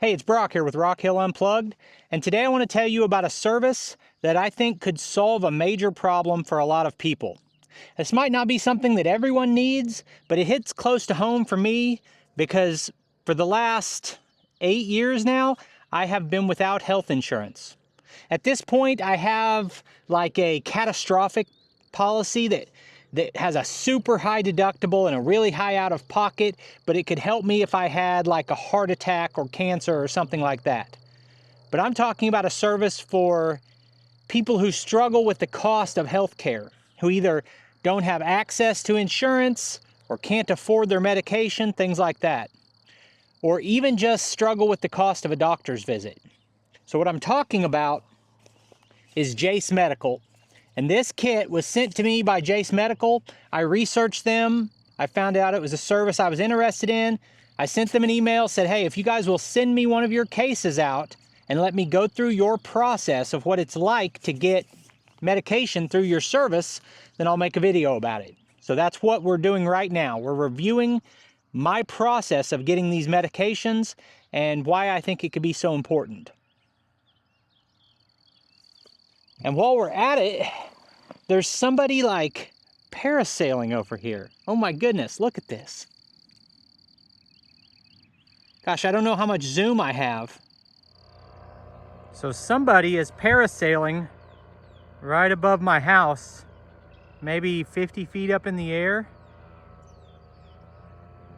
Hey, it's Brock here with Rockhill Unplugged, and today I want to tell you about a service that I think could solve a major problem for a lot of people. This might not be something that everyone needs, but it hits close to home for me because for the last 8 years now, I have been without health insurance. At this point, I have like a catastrophic policy that has a super high deductible and a really high out of pocket, but it could help me if I had like a heart attack or cancer or something like that. But I'm talking about a service for people who struggle with the cost of health care, who either don't have access to insurance or can't afford their medication, things like that, or even just struggle with the cost of a doctor's visit. So what I'm talking about is Jase Medical. And this kit was sent to me by Jase Medical. I researched them. I found out it was a service I was interested in. I sent them an email, said, hey, if you guys will send me one of your cases out and let me go through your process of what it's like to get medication through your service, then I'll make a video about it. So that's what we're doing right now. We're reviewing my process of getting these medications and why I think it could be so important. And while we're at it, there's somebody like parasailing over here. Oh my goodness, look at this. Gosh, I don't know how much zoom I have. So somebody is parasailing right above my house, maybe 50 feet up in the air.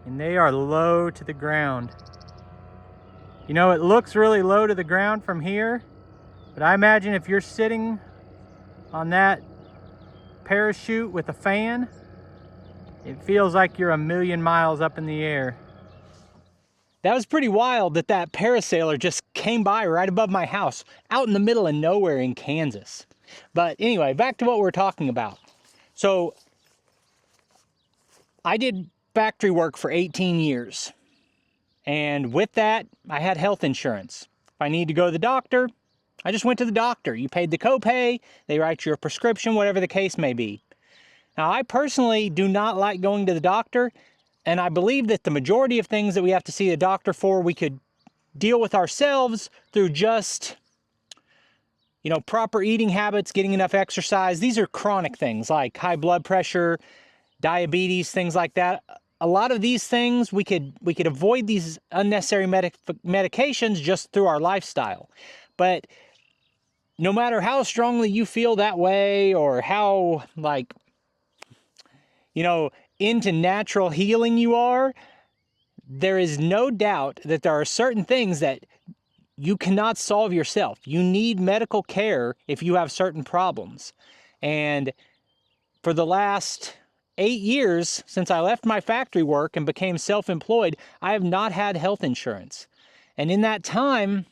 And they are low to the ground. You know, it looks really low to the ground from here, but I imagine if you're sitting on that parachute with a fan, it feels like you're a million miles up in the air. That was pretty wild that parasailer just came by right above my house, out in the middle of nowhere in Kansas. But anyway, back to what we're talking about. So I did factory work for 18 years. And with that, I had health insurance. If I needed to go to the doctor, I just went to the doctor. You paid the copay, they write you a prescription, whatever the case may be. Now, I personally do not like going to the doctor, and I believe that the majority of things that we have to see a doctor for, we could deal with ourselves through just, you know, proper eating habits, getting enough exercise. These are chronic things like high blood pressure, diabetes, things like that. A lot of these things, we could avoid these unnecessary medications just through our lifestyle. But no matter how strongly you feel that way or how, like, you know, into natural healing you are, there is no doubt that there are certain things that you cannot solve yourself. You need medical care if you have certain problems. And for the last 8 years, since I left my factory work and became self-employed, I have not had health insurance. And in that time,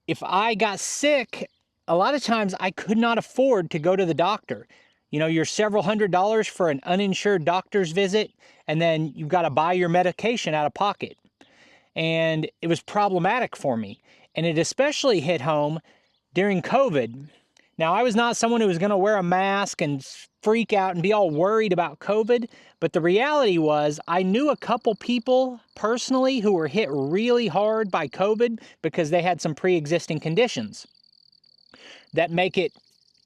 if I got sick, a lot of times I could not afford to go to the doctor. You know, you're several $100s for an uninsured doctor's visit, and then you've got to buy your medication out of pocket. And it was problematic for me. And it especially hit home during COVID. Now, I was not someone who was going to wear a mask and freak out and be all worried about COVID, but the reality was I knew a couple people personally who were hit really hard by COVID because they had some pre-existing conditions that make it,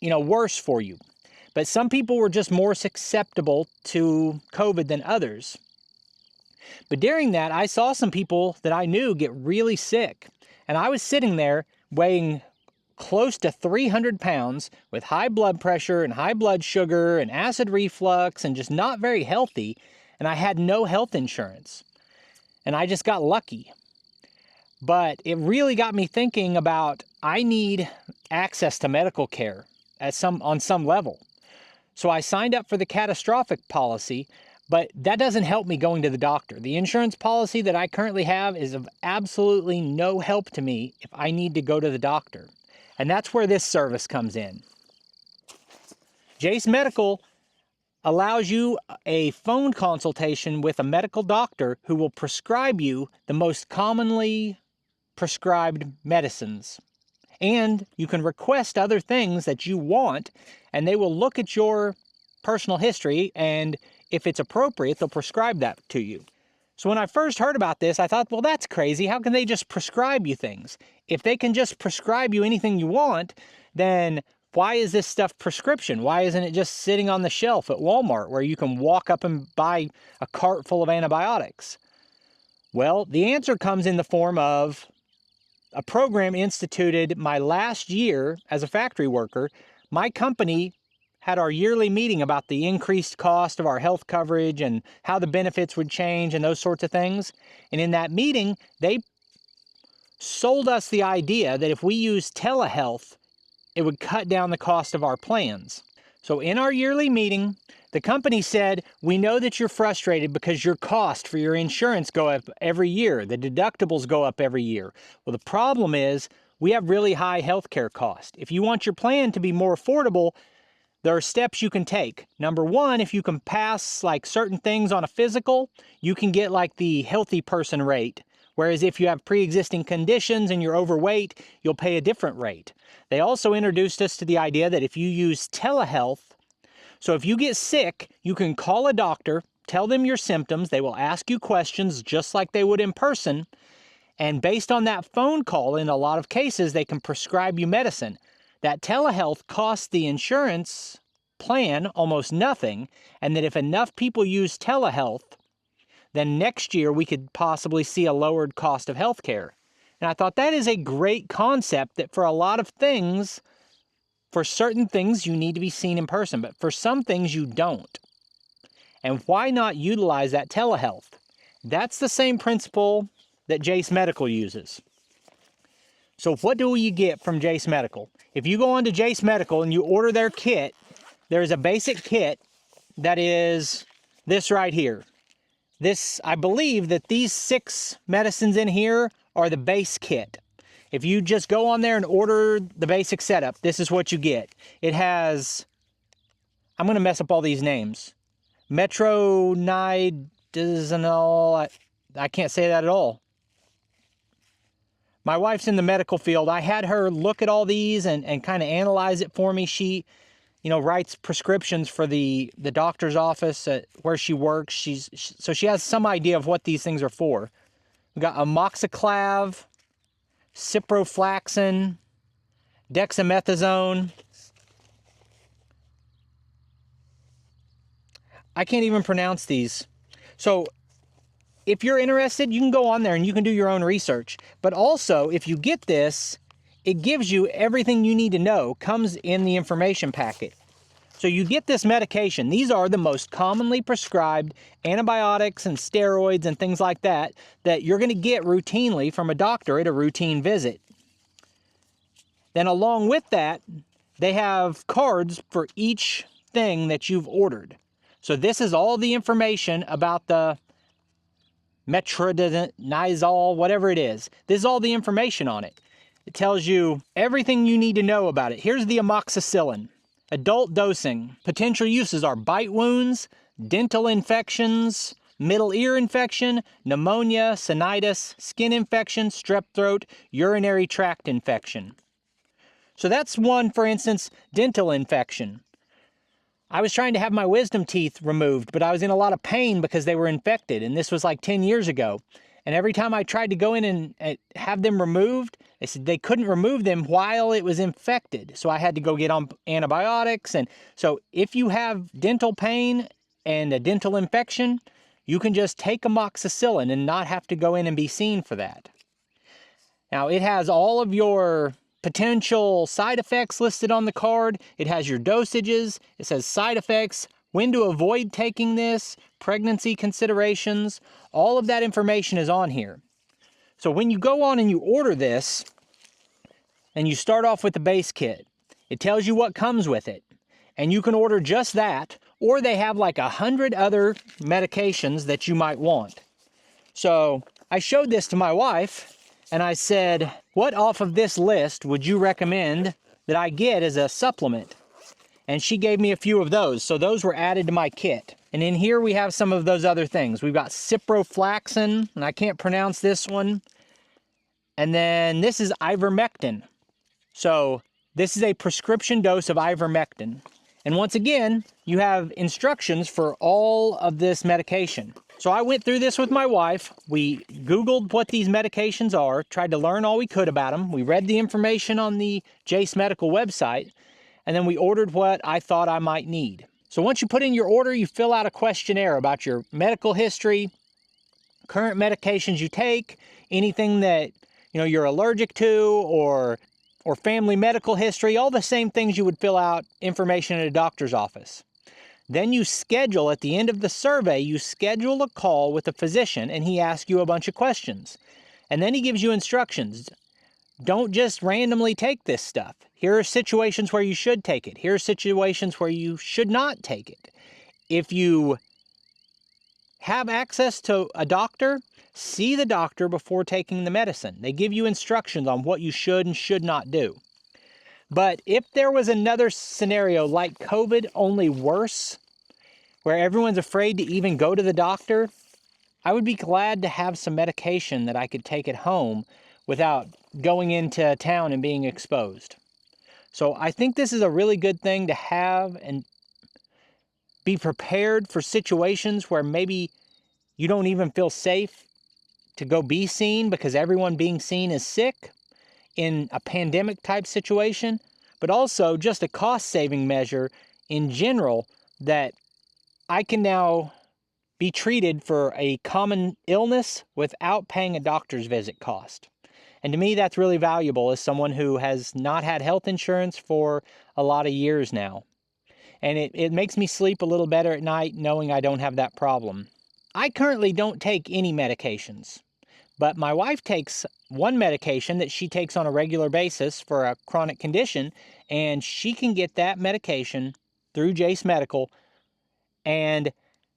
you know, worse for you. But some people were just more susceptible to COVID than others. But during that, I saw some people that I knew get really sick, and I was sitting there weighing close to 300 pounds with high blood pressure and high blood sugar and acid reflux and just not very healthy, and I had no health insurance. And I just got lucky. But it really got me thinking about I need access to medical care on some level. So I signed up for the catastrophic policy, but that doesn't help me going to the doctor. The insurance policy that I currently have is of absolutely no help to me if I need to go to the doctor. And that's where this service comes in. Jase Medical allows you a phone consultation with a medical doctor who will prescribe you the most commonly prescribed medicines. And you can request other things that you want, and they will look at your personal history, and if it's appropriate, they'll prescribe that to you. So when I first heard about this, I thought, well, that's crazy. How can they just prescribe you things? If they can just prescribe you anything you want, then why is this stuff prescription? Why isn't it just sitting on the shelf at Walmart where you can walk up and buy a cart full of antibiotics? Well, the answer comes in the form of a program instituted my last year as a factory worker. My company had our yearly meeting about the increased cost of our health coverage and how the benefits would change and those sorts of things. And in that meeting, they sold us the idea that if we use telehealth, it would cut down the cost of our plans. So in our yearly meeting, the company said, we know that you're frustrated because your cost for your insurance go up every year. The deductibles go up every year. Well, the problem is we have really high healthcare costs. If you want your plan to be more affordable, there are steps you can take. Number one, if you can pass like certain things on a physical, you can get like the healthy person rate. Whereas if you have pre-existing conditions and you're overweight, you'll pay a different rate. They also introduced us to the idea that if you use telehealth, so if you get sick, you can call a doctor, tell them your symptoms, they will ask you questions just like they would in person, and based on that phone call, in a lot of cases, they can prescribe you medicine. That telehealth costs the insurance plan almost nothing, and that if enough people use telehealth, then next year we could possibly see a lowered cost of healthcare. And I thought that is a great concept that for a lot of things, for certain things you need to be seen in person, but for some things you don't. And why not utilize that telehealth? That's the same principle that Jase Medical uses. So what do you get from Jase Medical? If you go on to Jase Medical and you order their kit, there's a basic kit that is this right here. This, I believe that these 6 medicines in here are the base kit. If you just go on there and order the basic setup, this is what you get. It has, I'm going to mess up all these names. Metronidazole, I can't say that at all. My wife's in the medical field. I had her look at all these and kind of analyze it for me. She, writes prescriptions for the doctor's office where she works. So she has some idea of what these things are for. We've got amoxiclav, ciprofloxacin, dexamethasone. I can't even pronounce these. So if you're interested, you can go on there and you can do your own research. But also, if you get this, it gives you everything you need to know, comes in the information packet. So you get this medication. These are the most commonly prescribed antibiotics and steroids and things like that you're going to get routinely from a doctor at a routine visit. Then along with that, they have cards for each thing that you've ordered. So this is all the information about the metronidazole, whatever it is. This is all the information on it. It tells you everything you need to know about it. Here's the amoxicillin. Adult dosing. Potential uses are bite wounds, dental infections, middle ear infection, pneumonia, sinusitis, skin infection, strep throat, urinary tract infection. So that's one, for instance, dental infection. I was trying to have my wisdom teeth removed, but I was in a lot of pain because they were infected, and this was like 10 years ago. And every time I tried to go in and have them removed, they said they couldn't remove them while it was infected. So I had to go get on antibiotics. And so if you have dental pain and a dental infection, you can just take amoxicillin and not have to go in and be seen for that. Now, it has all of your potential side effects listed on the card. It has your dosages. It says side effects, when to avoid taking this, pregnancy considerations. All of that information is on here. So when you go on and you order this, and you start off with the base kit, it tells you what comes with it. And you can order just that, or they have like 100 other medications that you might want. So I showed this to my wife, and I said, what off of this list would you recommend that I get as a supplement? And she gave me a few of those. So those were added to my kit. And in here we have some of those other things. We've got ciprofloxacin, and I can't pronounce this one. And then this is ivermectin. So this is a prescription dose of ivermectin. And once again, you have instructions for all of this medication. So I went through this with my wife. We Googled what these medications are, tried to learn all we could about them. We read the information on the Jase Medical website, and then we ordered what I thought I might need. So once you put in your order, you fill out a questionnaire about your medical history, current medications you take, anything that you're allergic to, or family medical history, all the same things you would fill out information at a doctor's office. Then you schedule, at the end of the survey, you schedule a call with a physician, and he asks you a bunch of questions. And then he gives you instructions. Don't just randomly take this stuff. Here are situations where you should take it. Here are situations where you should not take it. If you have access to a doctor, see the doctor before taking the medicine. They give you instructions on what you should and should not do. But if there was another scenario like COVID, only worse, where everyone's afraid to even go to the doctor, I would be glad to have some medication that I could take at home without going into town and being exposed. So I think this is a really good thing to have, and be prepared for situations where maybe you don't even feel safe to go be seen because everyone being seen is sick in a pandemic type situation, but also just a cost saving measure in general, that I can now be treated for a common illness without paying a doctor's visit cost. And to me, that's really valuable as someone who has not had health insurance for a lot of years now. And it makes me sleep a little better at night knowing I don't have that problem. I currently don't take any medications, but my wife takes one medication that she takes on a regular basis for a chronic condition, and she can get that medication through Jase Medical. And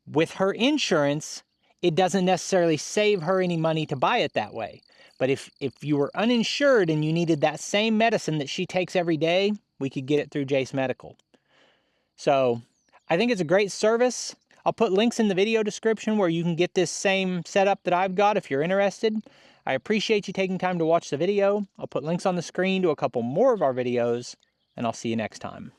with her insurance, it doesn't necessarily save her any money to buy it that way. But if you were uninsured and you needed that same medicine that she takes every day, we could get it through Jase Medical. So I think it's a great service. I'll put links in the video description where you can get this same setup that I've got if you're interested. I appreciate you taking time to watch the video. I'll put links on the screen to a couple more of our videos, and I'll see you next time.